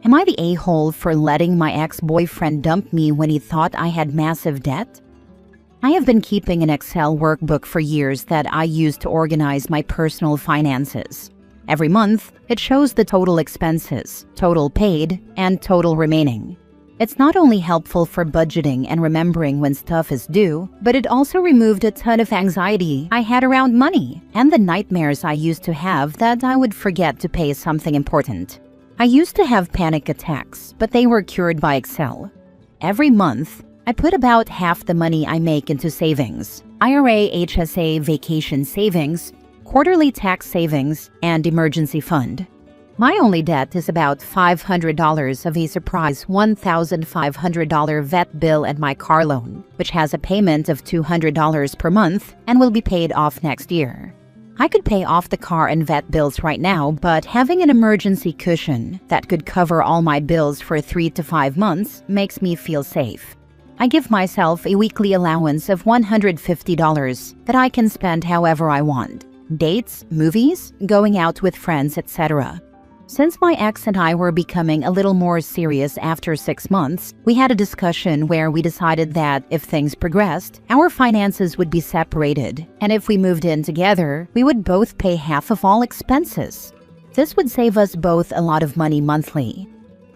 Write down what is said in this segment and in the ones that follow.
Am I the a-hole for letting my ex-boyfriend dump me when he thought I had massive debt? I have been keeping an Excel workbook for years that I use to organize my personal finances. Every month, it shows the total expenses, total paid, and total remaining. It's not only helpful for budgeting and remembering when stuff is due, but it also removed a ton of anxiety I had around money and the nightmares I used to have that I would forget to pay something important. I used to have panic attacks, but they were cured by Excel. Every month, I put about half the money I make into savings, IRA, HSA, vacation savings, quarterly tax savings, and emergency fund. My only debt is about $500 of a surprise $1,500 vet bill and my car loan, which has a payment of $200 per month and will be paid off next year. I could pay off the car and vet bills right now, but having an emergency cushion that could cover all my bills for 3 to 5 months makes me feel safe. I give myself a weekly allowance of $150 that I can spend however I want. Dates, movies, going out with friends, etc. Since my ex and I were becoming a little more serious after 6 months, we had a discussion where we decided that if things progressed, our finances would be separated, and if we moved in together, we would both pay half of all expenses. This would save us both a lot of money monthly.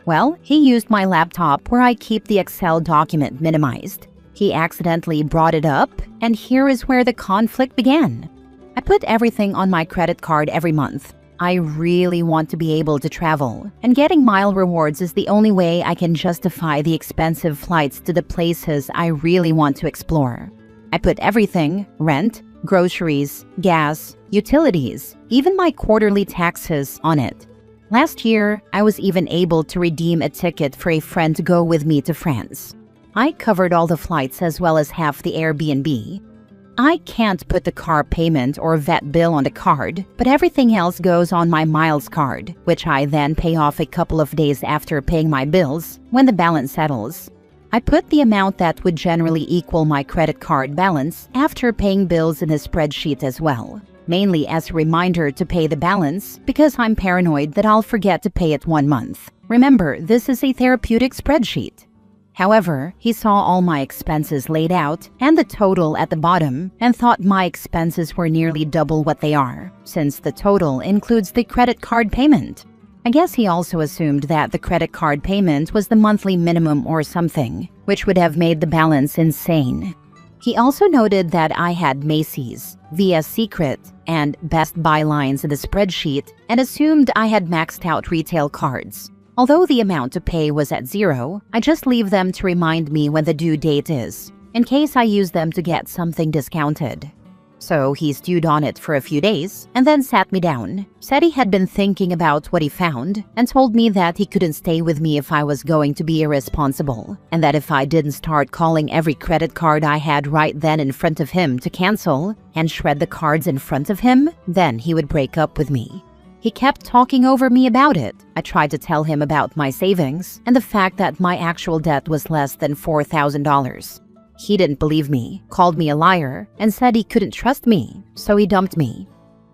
Well, he used my laptop where I keep the Excel document minimized. He accidentally brought it up, and here is where the conflict began. I put everything on my credit card every month. I really want to be able to travel, and getting mile rewards is the only way I can justify the expensive flights to the places I really want to explore. I put everything, rent, groceries, gas, utilities, even my quarterly taxes on it. Last year, I was even able to redeem a ticket for a friend to go with me to France. I covered all the flights as well as half the Airbnb. I can't put the car payment or vet bill on the card, but everything else goes on my miles card, which I then pay off a couple of days after paying my bills when the balance settles. I put the amount that would generally equal my credit card balance after paying bills in a spreadsheet as well, mainly as a reminder to pay the balance because I'm paranoid that I'll forget to pay it 1 month. Remember, this is a therapeutic spreadsheet. However, he saw all my expenses laid out and the total at the bottom and thought my expenses were nearly double what they are, since the total includes the credit card payment. I guess he also assumed that the credit card payment was the monthly minimum or something, which would have made the balance insane. He also noted that I had Macy's, VS Secret, and Best Buy lines in the spreadsheet and assumed I had maxed out retail cards. Although the amount to pay was at zero, I just leave them to remind me when the due date is, in case I use them to get something discounted. So he stewed on it for a few days and then sat me down, said he had been thinking about what he found, and told me that he couldn't stay with me if I was going to be irresponsible, and that if I didn't start calling every credit card I had right then in front of him to cancel and shred the cards in front of him, then he would break up with me. He kept talking over me about it. I tried to tell him about my savings and the fact that my actual debt was less than $4,000. He didn't believe me, called me a liar, and said he couldn't trust me, so he dumped me.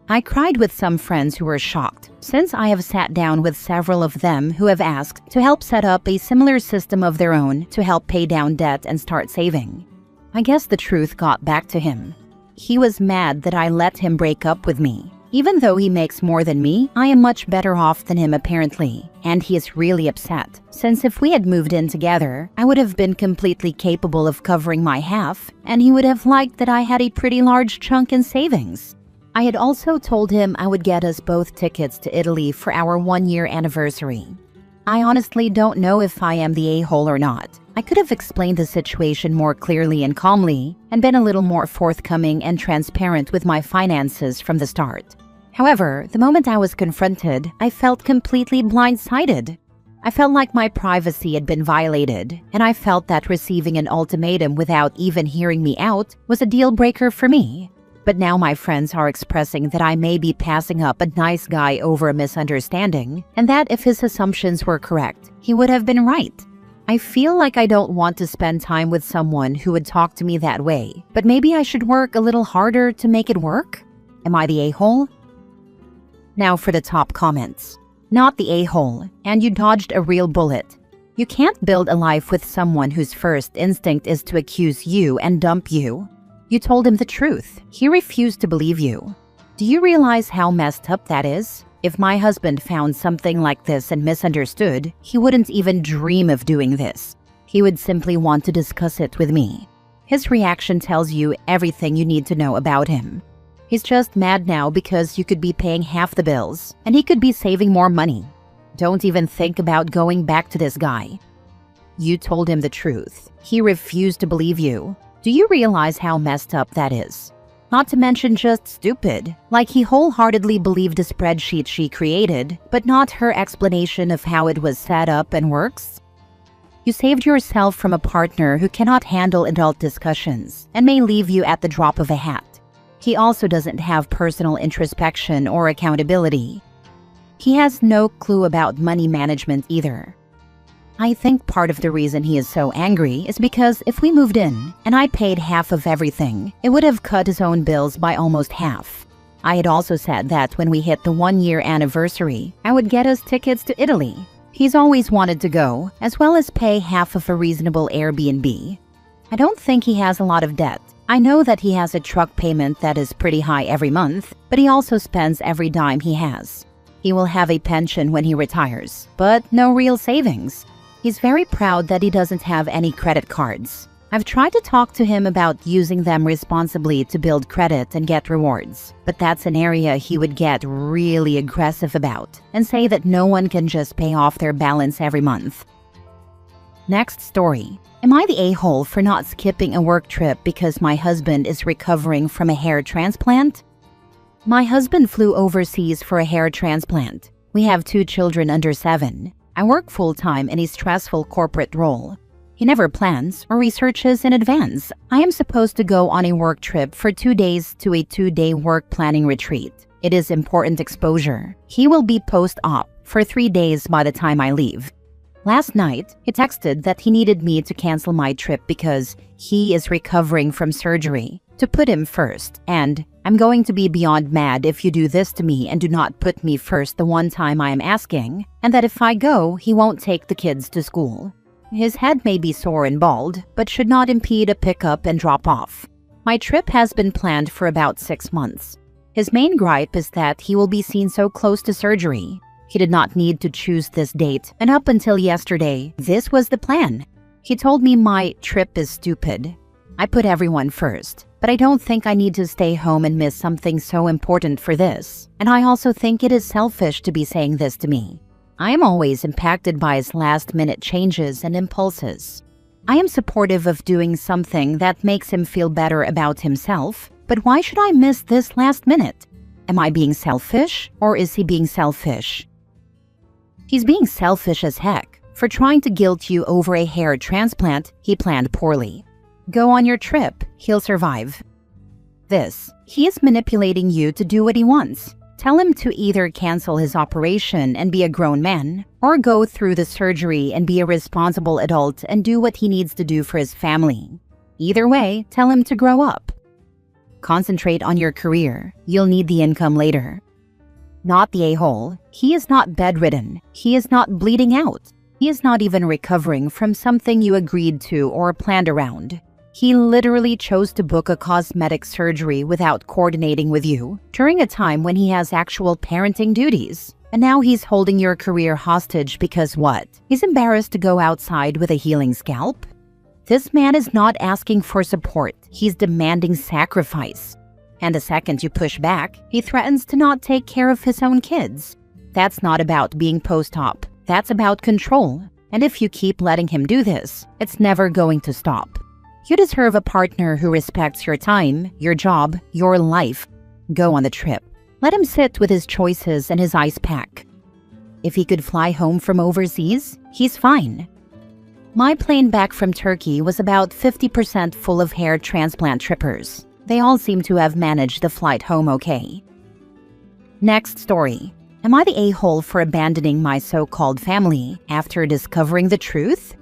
I cried with some friends who were shocked, since I have sat down with several of them who have asked to help set up a similar system of their own to help pay down debt and start saving. I guess the truth got back to him. He was mad that I let him break up with me. Even though he makes more than me, I am much better off than him apparently, and he is really upset, since if we had moved in together, I would have been completely capable of covering my half, and he would have liked that I had a pretty large chunk in savings. I had also told him I would get us both tickets to Italy for our 1-year anniversary. I honestly don't know if I am the a-hole or not. I could have explained the situation more clearly and calmly, and been a little more forthcoming and transparent with my finances from the start. However, the moment I was confronted, I felt completely blindsided. I felt like my privacy had been violated, and I felt that receiving an ultimatum without even hearing me out was a deal breaker for me. But now my friends are expressing that I may be passing up a nice guy over a misunderstanding, and that if his assumptions were correct, he would have been right. I feel like I don't want to spend time with someone who would talk to me that way, but maybe I should work a little harder to make it work? Am I the a-hole? Now for the top comments. not the a-hole, and you dodged a real bullet. You can't build a life with someone whose first instinct is to accuse you and dump you. You told him the truth. He refused to believe you. Do you realize how messed up that is? If my husband found something like this and misunderstood, he wouldn't even dream of doing this. He would simply want to discuss it with me. His reaction tells you everything you need to know about him. He's just mad now because you could be paying half the bills, and he could be saving more money. Don't even think about going back to this guy. You told him the truth. He refused to believe you. Do you realize how messed up that is? Not to mention just stupid. Like he wholeheartedly believed the spreadsheet she created, but not her explanation of how it was set up and works. You saved yourself from a partner who cannot handle adult discussions and may leave you at the drop of a hat. He also doesn't have personal introspection or accountability. He has no clue about money management either. I think part of the reason he is so angry is because if we moved in and I paid half of everything, it would have cut his own bills by almost half. I had also said that when we hit the 1-year anniversary, I would get us tickets to Italy. He's always wanted to go, as well as pay half of a reasonable Airbnb. I don't think he has a lot of debt. I know that he has a truck payment that is pretty high every month, but he also spends every dime he has. He will have a pension when he retires, but no real savings. He's very proud that he doesn't have any credit cards. I've tried to talk to him about using them responsibly to build credit and get rewards, but that's an area he would get really aggressive about and say that no one can just pay off their balance every month. Next story. Am I the a-hole for not skipping a work trip because my husband is recovering from a hair transplant? My husband flew overseas for a hair transplant. We have 2 children under 7. I work full-time in a stressful corporate role. He never plans or researches in advance. I am supposed to go on a work trip for 2 days to a 2-day work planning retreat. It is important exposure. He will be post-op for 3 days by the time I leave. Last night, he texted that he needed me to cancel my trip because he is recovering from surgery. To put him first, and I'm going to be beyond mad if you do this to me and do not put me first the one time I am asking, and that if I go, he won't take the kids to school. His head may be sore and bald, but should not impede a pickup and drop off. My trip has been planned for about 6 months. His main gripe is that he will be seen so close to surgery. He did not need to choose this date, and up until yesterday, this was the plan. He told me my trip is stupid. I put everyone first, but I don't think I need to stay home and miss something so important for this. And I also think it is selfish to be saying this to me. I am always impacted by his last-minute changes and impulses. I am supportive of doing something that makes him feel better about himself, but why should I miss this last minute? Am I being selfish, or is he being selfish? He's being selfish as heck. For trying to guilt you over a hair transplant, he planned poorly. Go on your trip, he'll survive. He is manipulating you to do what he wants. Tell him to either cancel his operation and be a grown man, or go through the surgery and be a responsible adult and do what he needs to do for his family. Either way, tell him to grow up. Concentrate on your career. You'll need the income later. Not the a-hole. He is not bedridden. He is not bleeding out. He is not even recovering from something you agreed to or planned around. He literally chose to book a cosmetic surgery without coordinating with you during a time when he has actual parenting duties. And now he's holding your career hostage because what? He's embarrassed to go outside with a healing scalp? This man is not asking for support. He's demanding sacrifice. And the second you push back, he threatens to not take care of his own kids. That's not about being post-op. That's about control. And if you keep letting him do this, it's never going to stop. You deserve a partner who respects your time, your job, your life. Go on the trip. Let him sit with his choices and his ice pack. If he could fly home from overseas, he's fine. My plane back from Turkey was about 50% full of hair transplant trippers. They all seem to have managed the flight home okay. Next story. Am I the a-hole for abandoning my so-called family after discovering the truth?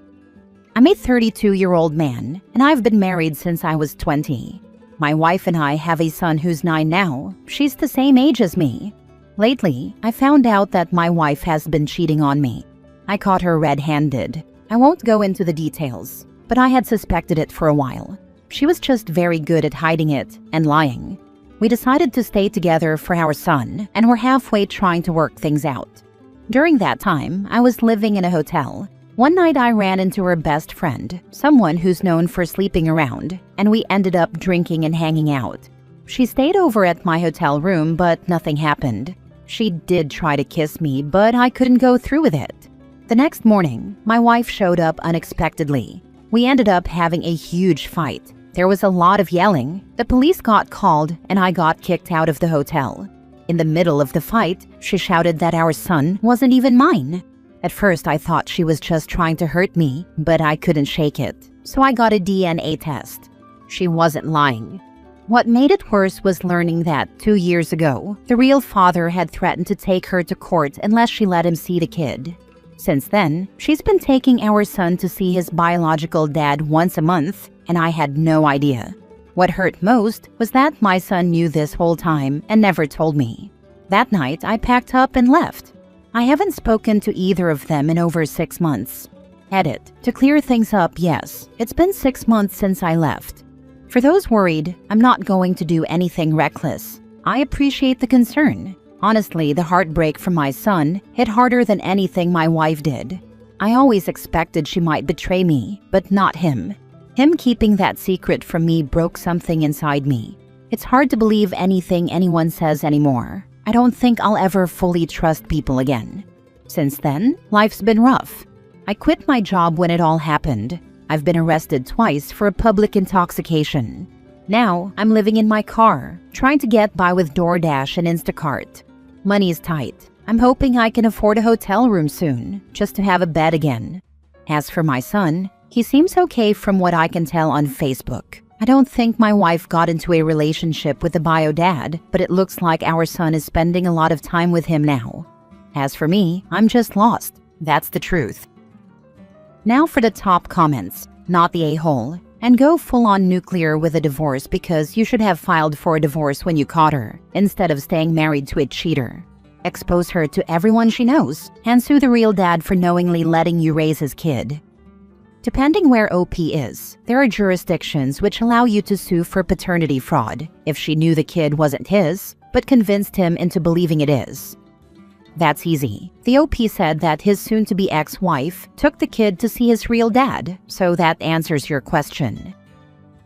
I'm a 32-year-old man, and I've been married since I was 20. My wife and I have a son who's 9 now. She's the same age as me. Lately, I found out that my wife has been cheating on me. I caught her red-handed. I won't go into the details, but I had suspected it for a while. She was just very good at hiding it and lying. We decided to stay together for our son, and we're halfway trying to work things out. During that time, I was living in a hotel. One night I ran into her best friend, someone who's known for sleeping around, and we ended up drinking and hanging out. She stayed over at my hotel room, but nothing happened. She did try to kiss me, but I couldn't go through with it. The next morning, my wife showed up unexpectedly. We ended up having a huge fight. There was a lot of yelling. The police got called, and I got kicked out of the hotel. In the middle of the fight, she shouted that our son wasn't even mine. At first, I thought she was just trying to hurt me, but I couldn't shake it. So I got a DNA test. She wasn't lying. What made it worse was learning that 2 years ago, the real father had threatened to take her to court unless she let him see the kid. Since then, she's been taking our son to see his biological dad once a month, and I had no idea. What hurt most was that my son knew this whole time and never told me. That night, I packed up and left. I haven't spoken to either of them in over 6 months. Edit. To clear things up, yes, it's been 6 months since I left. For those worried, I'm not going to do anything reckless. I appreciate the concern. Honestly, the heartbreak from my son hit harder than anything my wife did. I always expected she might betray me, but not him. Him keeping that secret from me broke something inside me. It's hard to believe anything anyone says anymore. I don't think I'll ever fully trust people again. Since then, life's been rough. I quit my job when it all happened. I've been arrested twice for a public intoxication. Now, I'm living in my car, trying to get by with DoorDash and Instacart. Money's tight. I'm hoping I can afford a hotel room soon, just to have a bed again. As for my son, he seems okay from what I can tell on Facebook. I don't think my wife got into a relationship with the bio dad, but it looks like our son is spending a lot of time with him now. As for me, I'm just lost. That's the truth. Now for the top comments, not the a-hole, and go full-on nuclear with a divorce because you should have filed for a divorce when you caught her, instead of staying married to a cheater. Expose her to everyone she knows, and sue the real dad for knowingly letting you raise his kid. Depending where OP is, there are jurisdictions which allow you to sue for paternity fraud if she knew the kid wasn't his, but convinced him into believing it is. That's easy. The OP said that his soon-to-be ex-wife took the kid to see his real dad, so that answers your question.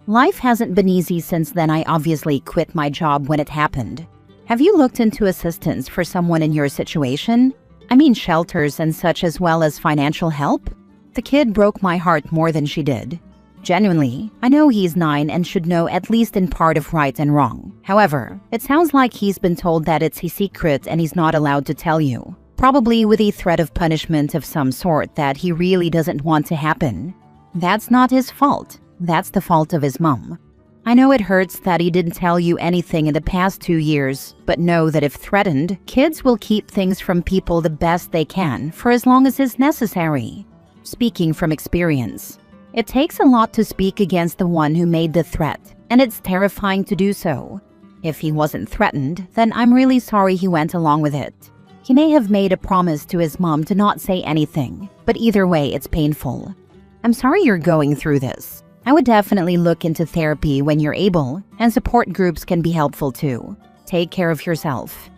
Life hasn't been easy since then. I obviously quit my job when it happened. Have you looked into assistance for someone in your situation? I mean shelters and such, as well as financial help? The kid broke my heart more than she did. Genuinely, I know he's 9 and should know at least in part of right and wrong. However, it sounds like he's been told that it's a secret and he's not allowed to tell you. Probably with a threat of punishment of some sort that he really doesn't want to happen. That's not his fault. That's the fault of his mom. I know it hurts that he didn't tell you anything in the past 2 years, but know that if threatened, kids will keep things from people the best they can for as long as is necessary. Speaking from experience. It takes a lot to speak against the one who made the threat, and it's terrifying to do so. If he wasn't threatened, then I'm really sorry he went along with it. He may have made a promise to his mom to not say anything, but either way, it's painful. I'm sorry you're going through this. I would definitely look into therapy when you're able, and support groups can be helpful too. Take care of yourself.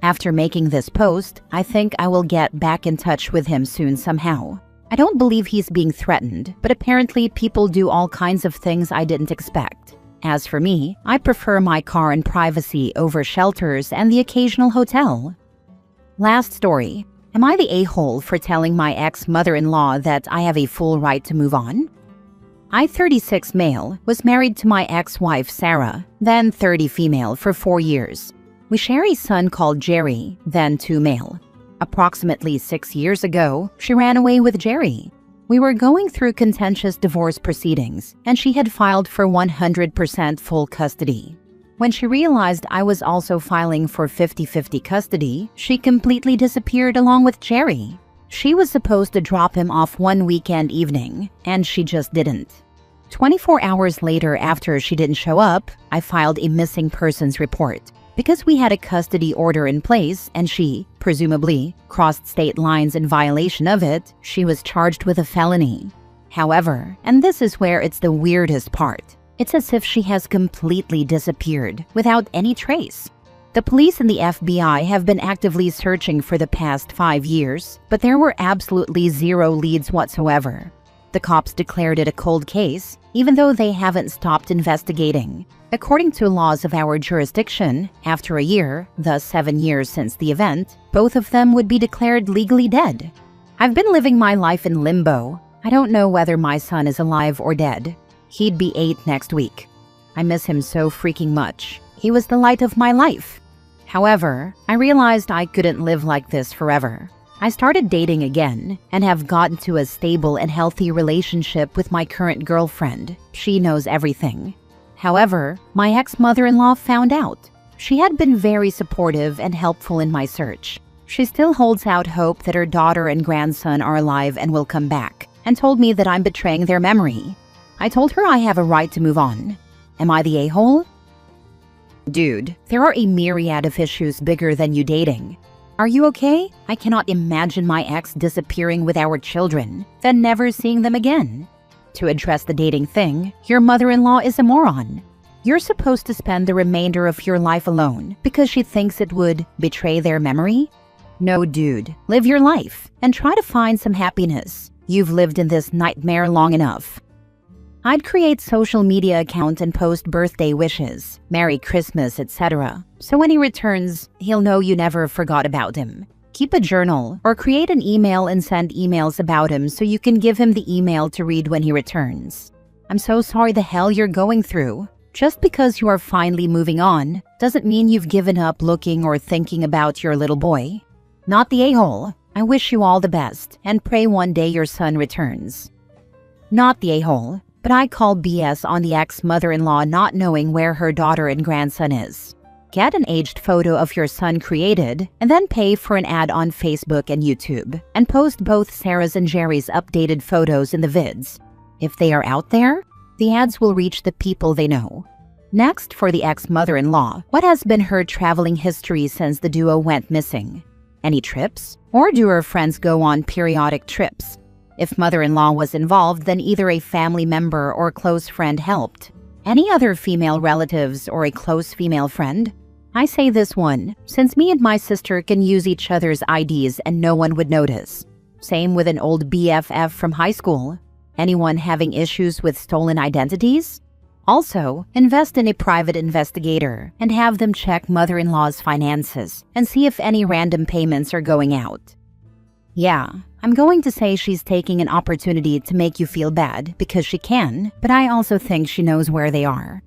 After making this post, I think I will get back in touch with him soon somehow. I don't believe he's being threatened, but apparently people do all kinds of things I didn't expect. As for me, I prefer my car and privacy over shelters and the occasional hotel. Last story. Am I the a-hole for telling my ex-mother-in-law that I have a full right to move on? I, 36 male, was married to my ex-wife Sarah, then 30 female for 4 years. We share a son called Jerry, then 2 male. Approximately 6 years ago, she ran away with Jerry. We were going through contentious divorce proceedings, and she had filed for 100% full custody. When she realized I was also filing for 50-50 custody, she completely disappeared along with Jerry. She was supposed to drop him off one weekend evening, and she just didn't. 24 hours later, after she didn't show up, I filed a missing persons report. Because we had a custody order in place and she, presumably, crossed state lines in violation of it, she was charged with a felony. However, and this is where it's the weirdest part, it's as if she has completely disappeared without any trace. The police and the FBI have been actively searching for the past 5 years, but there were absolutely zero leads whatsoever. The cops declared it a cold case, even though they haven't stopped investigating. According to laws of our jurisdiction, after a year, thus 7 years since the event, both of them would be declared legally dead. I've been living my life in limbo. I don't know whether my son is alive or dead. He'd be 8 next week. I miss him so freaking much. He was the light of my life. However, I realized I couldn't live like this forever. I started dating again and have gotten to a stable and healthy relationship with my current girlfriend. She knows everything. However, my ex-mother-in-law found out. She had been very supportive and helpful in my search. She still holds out hope that her daughter and grandson are alive and will come back, and told me that I'm betraying their memory. I told her I have a right to move on. Am I the a-hole? Dude, there are a myriad of issues bigger than you dating. Are you okay? I cannot imagine my ex disappearing with our children, then never seeing them again. To address the dating thing, your mother-in-law is a moron. You're supposed to spend the remainder of your life alone because she thinks it would betray their memory? No, dude, live your life and try to find some happiness. You've lived in this nightmare long enough. I'd create social media account and post birthday wishes, Merry Christmas, etc. So when he returns, he'll know you never forgot about him. Keep a journal or create an email and send emails about him so you can give him the email to read when he returns. I'm so sorry the hell you're going through. Just because you are finally moving on doesn't mean you've given up looking or thinking about your little boy. Not the a-hole. I wish you all the best and pray one day your son returns. Not the a-hole. But I call BS on the ex-mother-in-law not knowing where her daughter and grandson is. Get an aged photo of your son created, and then pay for an ad on Facebook and YouTube, and post both Sarah's and Jerry's updated photos in the vids. If they are out there, the ads will reach the people they know. Next, for the ex-mother-in-law, what has been her traveling history since the duo went missing? Any trips? Or do her friends go on periodic trips? If mother-in-law was involved, then either a family member or close friend helped. Any other female relatives or a close female friend? I say this one, since me and my sister can use each other's IDs and no one would notice. Same with an old BFF from high school. Anyone having issues with stolen identities? Also, invest in a private investigator and have them check mother-in-law's finances and see if any random payments are going out. Yeah, I'm going to say she's taking an opportunity to make you feel bad because she can, but I also think she knows where they are.